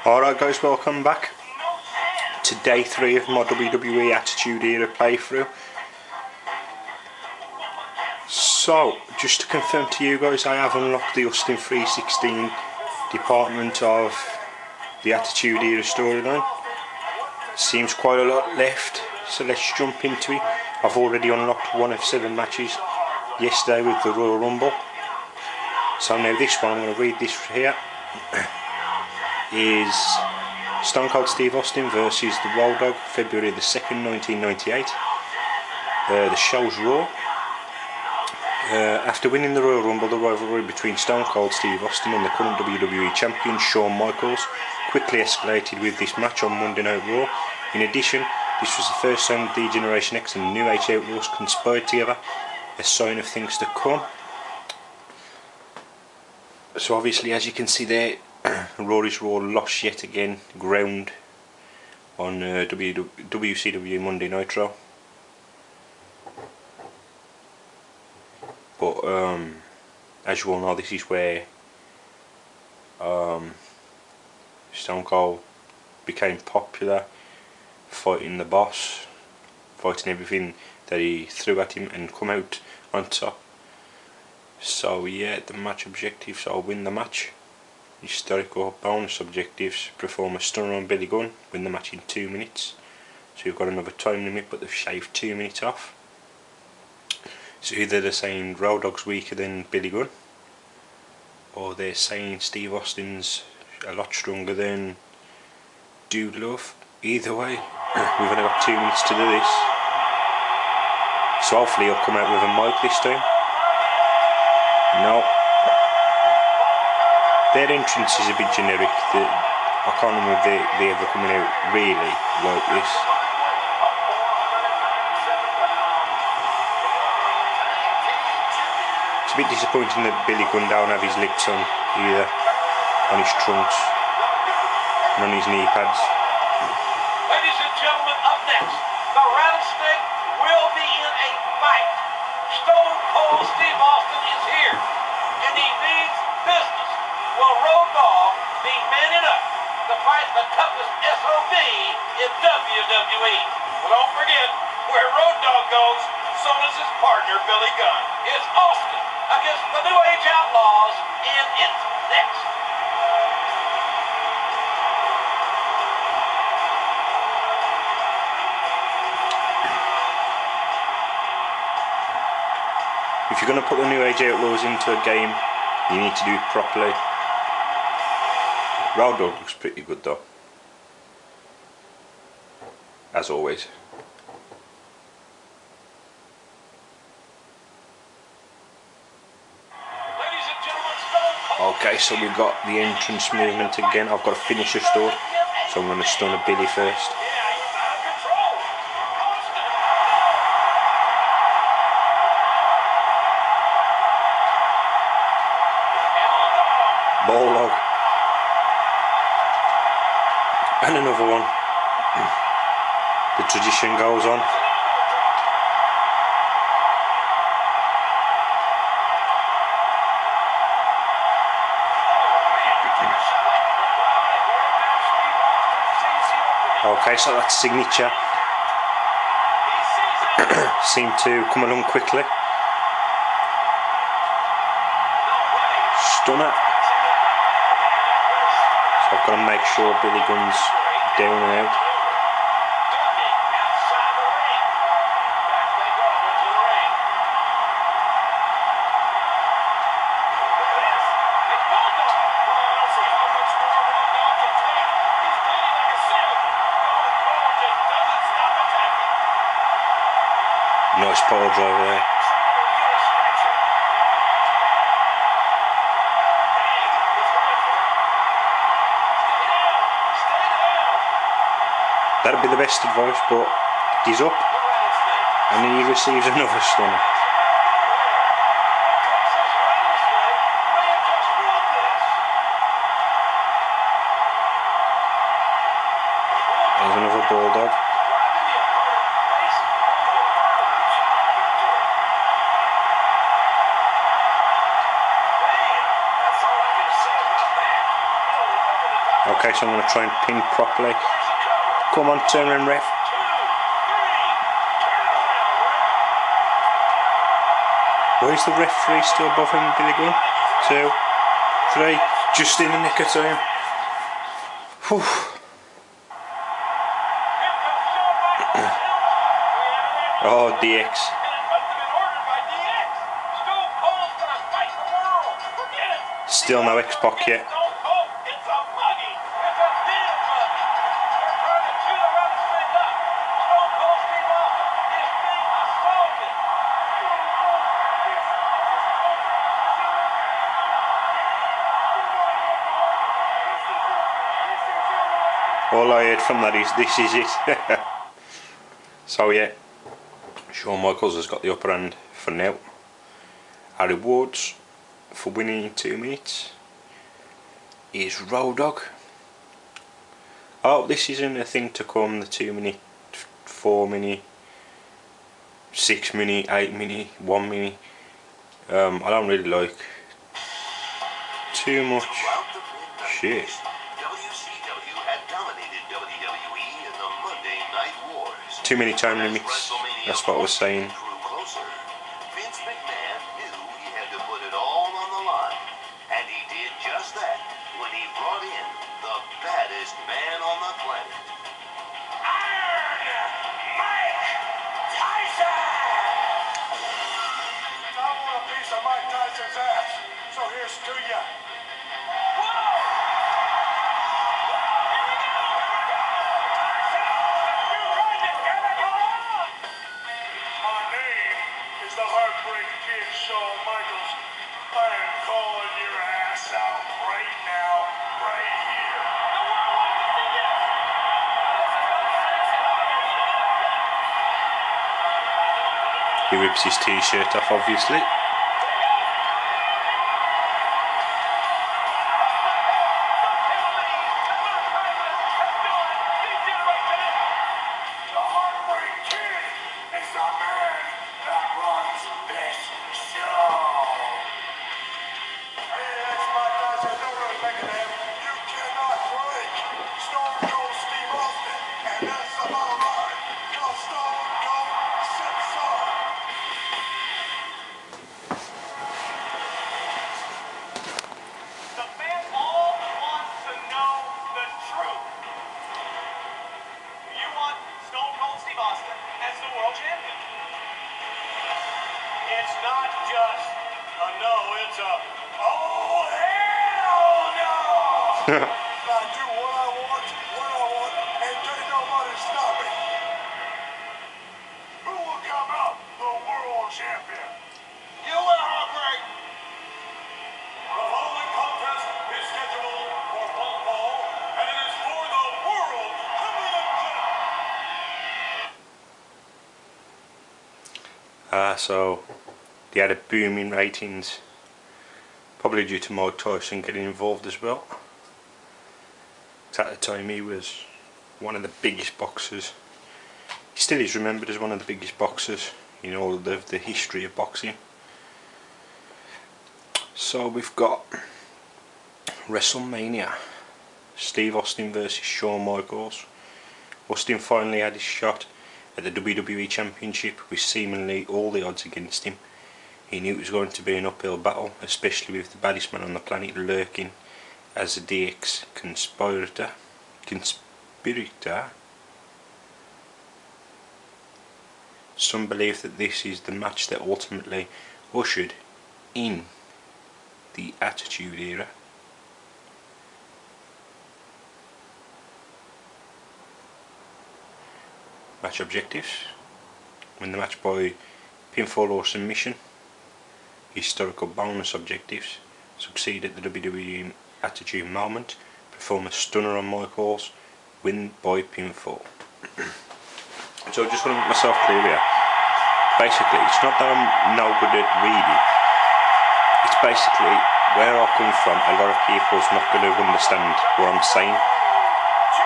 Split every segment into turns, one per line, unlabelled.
Alright guys, welcome back to day 3 of my WWE Attitude Era playthrough. So, just to confirm to you guys, I have unlocked the Austin 316 department of the Attitude Era storyline. Seems quite a lot left, so let's jump into it. I've already unlocked 1 of 7 matches yesterday with the Royal Rumble. So now this one, I'm going to read this here. Is Stone Cold Steve Austin versus the Road Dogg, February the 2nd, 1998. The show's Raw. After winning the Royal Rumble, the rivalry between Stone Cold Steve Austin and the current WWE Champion Shawn Michaels quickly escalated with this match on Monday Night Raw. In addition, this was the first time D-Generation X and the new Age Outlaws conspired together, a sign of things to come. So obviously, as you can see there, Raw is Raw lost yet again ground on WCW Monday Nitro. But as you all know, this is where Stone Cold became popular, fighting the boss, fighting everything that he threw at him and come out on top. So yeah, the match objectives are win the match. Historical bonus objectives: perform a stunner on Billy Gunn, win the match in 2 minutes. So you've got another time limit, but they've shaved 2 minutes off. So either they're saying Road Dogg's weaker than Billy Gunn, or they're saying Steve Austin's a lot stronger than Dude Love. Either way, we've only got 2 minutes to do this. So hopefully he'll come out with a mic this time. No. Their entrance is a bit generic. I can't remember if they ever coming out really like this. It's a bit disappointing that Billy Gunn don't have his lips on either, on his trunks and on his knee pads.
Ladies and gentlemen, up next, the Rattlesnake will be in a fight. Stone Cold Steve Austin is here, and he means business. Will Road Dogg be manning up to fight the toughest S.O.B. in WWE? But don't forget, where Road Dogg goes, so does his partner Billy Gunn. It's Austin against the New Age Outlaws, and it's next.
If you're going to put the New Age Outlaws into a game, you need to do it properly. Road Dogg looks pretty good though, as always. Okay, so we've got the entrance movement again. I've got a finisher store, so I'm going to stun a Billy first. Bulldog. And another one. The tradition goes on. Okay, so that signature seemed to come along quickly. Stunner. I've got to make sure Billy Gunn's down and out. Nice power driver there. That'd be the best advice, but he's up and he receives another stunner. There's another Bulldog. Okay, so I'm going to try and pin properly. Come on, turn around, ref. Why is the referee still above him, Billy Gunn? 2, 3, just in the nick of time. Whew. Oh, DX. Still no X-Pac yet. All I heard from that is, this is it. So yeah, Shawn Michaels has got the upper hand for now. Our rewards for winning in 2 minutes is Road Dogg. Oh, this isn't a thing to come, the 2 minute, 4 minute, 6 minute, 8 minute, 1 minute. I don't really like too much shit.
WCW had dominated WWE in the Monday Night Wars.
2 minute time limits, that's what I was saying.
Vince McMahon knew he had to put it all on the line, and he did just that when he brought in the baddest man on the planet. Iron Mike Tyson! I want a piece of Mike Tyson's ass, so here's to ya. The Heartbreak Kid, Shawn Michaels. I am calling your ass out right now, right here.
He rips his t-shirt off, obviously.
It's not just a no, it's a oh hell no! I do what I want, and can't nobody stop me. Who will come out the world champion? You will, Heartbreak. The following contest is scheduled for one fall, and it is for the world heavyweight.
So they had a boom in ratings, probably due to Mike Tyson getting involved as well. At the time he was one of the biggest boxers. He still is remembered as one of the biggest boxers in all of the history of boxing. So we've got WrestleMania, Steve Austin versus Shawn Michaels. Austin finally had his shot at the WWE Championship with seemingly all the odds against him. He knew it was going to be an uphill battle, especially with the baddest man on the planet lurking as a DX conspirator. Some believe that this is the match that ultimately ushered in the Attitude Era. Match objectives: win the match by pinfall or submission. Historical bonus objectives: succeed at the WWE Attitude Moment, perform a stunner on Michaels, win by pinfall. So I just want to make myself clear here. Basically, it's not that I'm no good at reading. It's basically where I come from. A lot of people's not going to understand what I'm saying.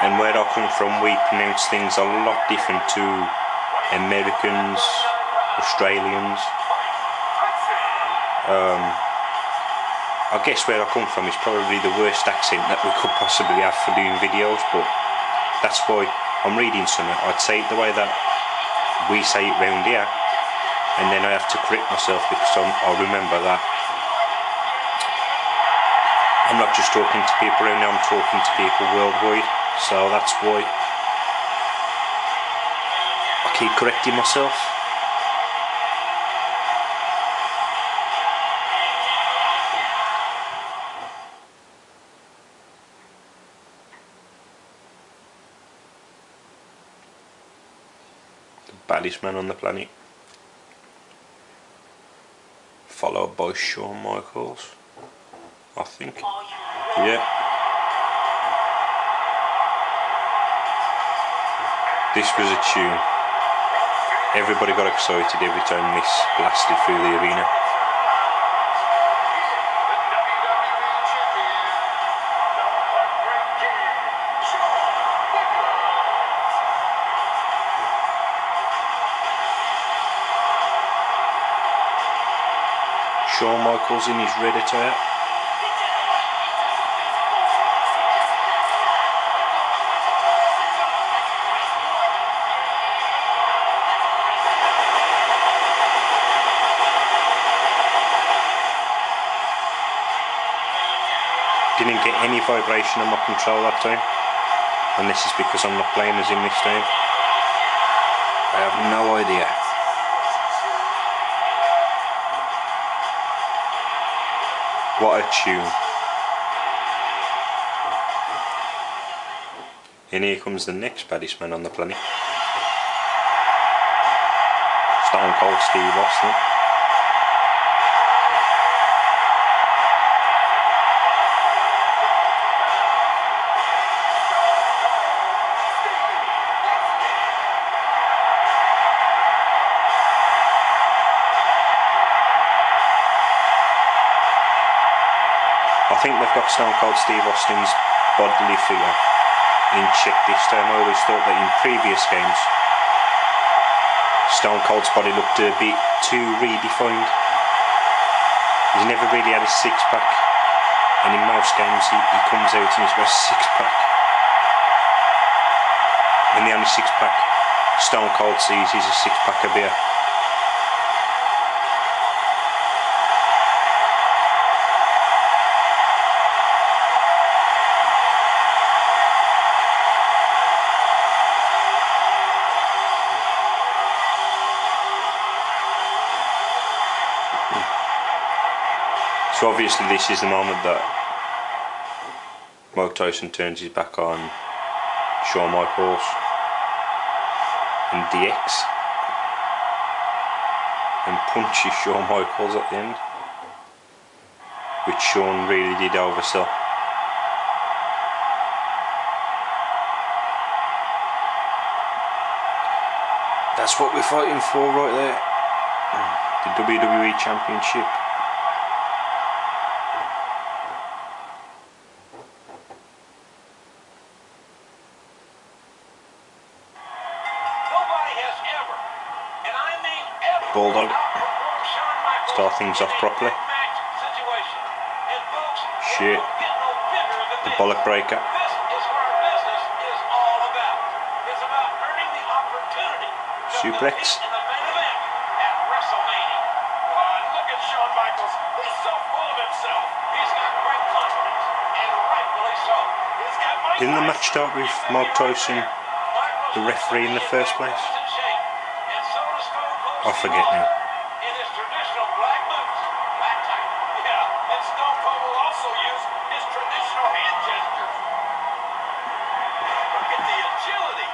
And where I come from, we pronounce things a lot different to Americans, Australians, I guess where I come from is probably the worst accent that we could possibly have for doing videos, but that's why I'm reading something. I'd say it the way that we say it round here, and then I have to correct myself because I remember that I'm not just talking to people around here, I'm talking to people worldwide, so that's why I keep correcting myself. Baddest man on the planet, followed by Shawn Michaels, I think. Yeah. This was a tune. Everybody got excited every time this blasted through the arena. Shawn Michaels in his red attire. Didn't get any vibration on my control that time, and this is because I'm not playing as him this time. I have no idea. What a tune. And here comes the next baddest man on the planet. Stone Cold Steve Austin. I think they've got Stone Cold Steve Austin's bodily figure in check this time. I always thought that in previous games Stone Cold's body looked a bit too redefined. He's never really had a six-pack, and in most games he comes out and he's got a six-pack. And the only six-pack Stone Cold sees is a six-pack of beer. So obviously this is the moment that Mike Tyson turns his back on Shawn Michaels and DX and punches Shawn Michaels at the end, which Shawn really did oversell. That's what we're fighting for right there, the WWE Championship. Bulldog. Start things off properly. Shit. The bollock breaker. Suplex. Didn't the match start with Mike Tyson, the referee, in the first place? I forget now.
In his traditional black boots, black tie. Yeah, and Stone Cold will also use his traditional hand gestures. Look at the agility.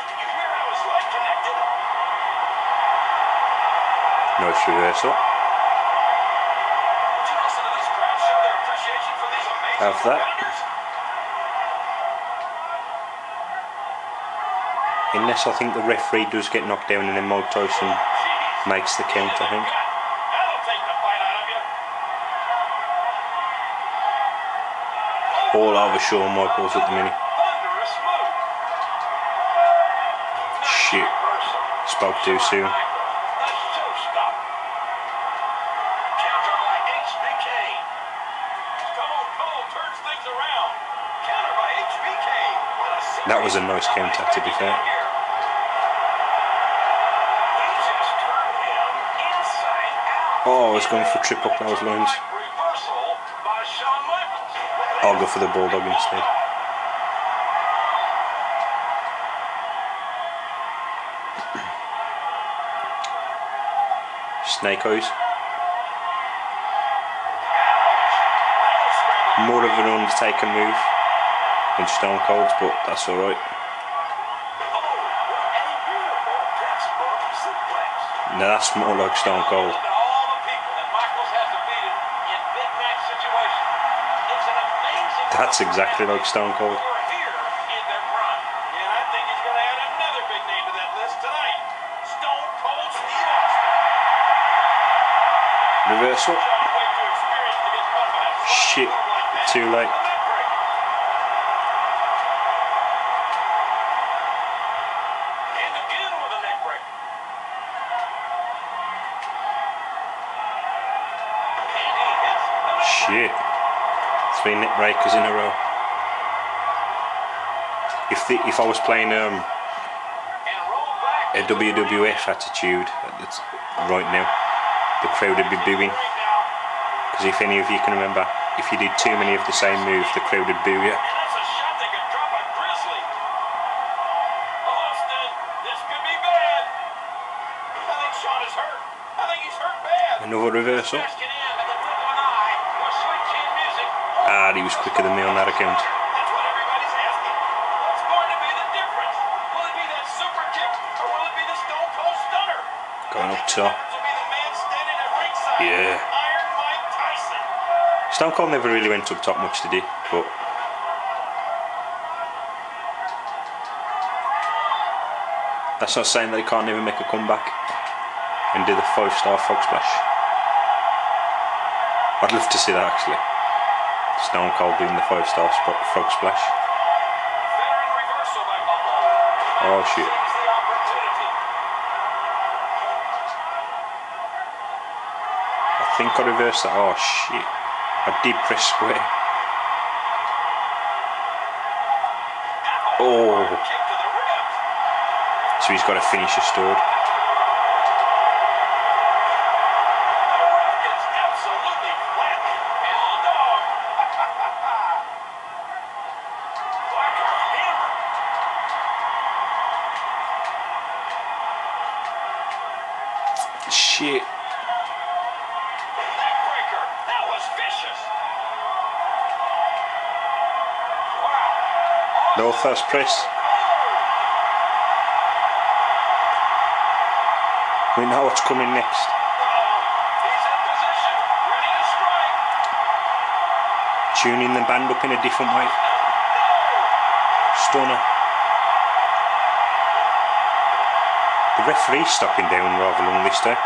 Did you hear how his leg connected?
Nice reversal.
Did you listen to this crowd show their appreciation for these amazing
Have that.
competitors?
Unless I think the referee does get knocked down and then Mike Tyson makes the count, I think.
That'll take the fight out of you.
All over Shawn Michaels at the minute.
Thunderous move.
Shit. Spoke too soon.
The showstopper. Counter
That was a nice counter, to be fair. Oh, I was going for a trip up those lines. I'll go for the bulldog instead. Snake eyes. More of an Undertaker move than Stone Cold's, but that's alright. No, that's more like Stone Cold. That's exactly like Stone Cold. Reversal. Shit, too late. Shit. 3 neck breakers in a row. If I was playing a WWF attitude right now, the crowd would be booing. Because if any of you can remember, if you did too many of the same move, the crowd would boo you. Another reversal. Ah, he was quicker than me on that account. Going up top. Yeah. Stone Cold never really went up top much, did he? But that's not saying that he can't never make a comeback and do the 5-star frog splash. I'd love to see that actually. Stone Cold doing the 5-star frog splash. Oh shit. I think I reversed that. Oh shit. I did press square. Oh. So he's got to finish a stored. Shit. No first press. We know what's coming next. Tuning the band up in a different way. Stunner. The referee's stopping down rather long this time.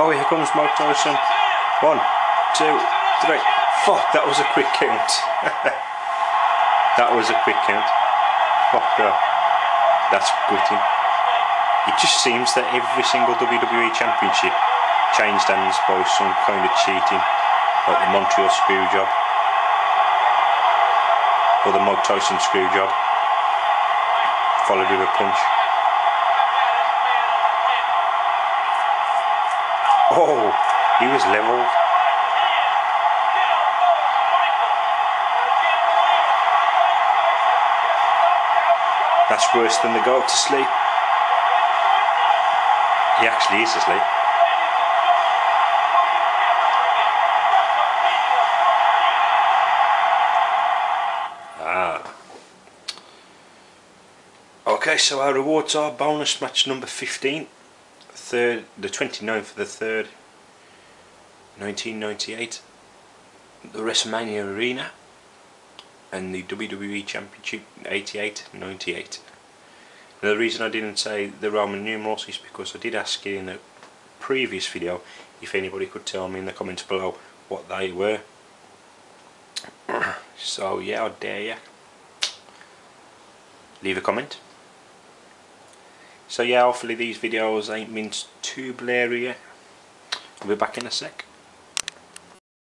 Oh, here comes Mike Tyson. 1, 2, 3. Fuck, that was a quick count. That was a quick count. Fuck that. That's gutting. It just seems that every single WWE Championship changed hands by some kind of cheating, like the Montreal screw job or the Mike Tyson screw job, followed with a punch. Oh, he was leveled. That's worse than the go to sleep. He actually is asleep. Ah. Okay, so our rewards are bonus match number 15. The 29th of the 3rd, 1998, the WrestleMania Arena, and the WWE Championship 88-98. Now the reason I didn't say the Roman numerals is because I did ask you in a previous video if anybody could tell me in the comments below what they were. So yeah, I dare you. Leave a comment. So yeah, hopefully these videos ain't been too blurry yet. I'll be back in a sec.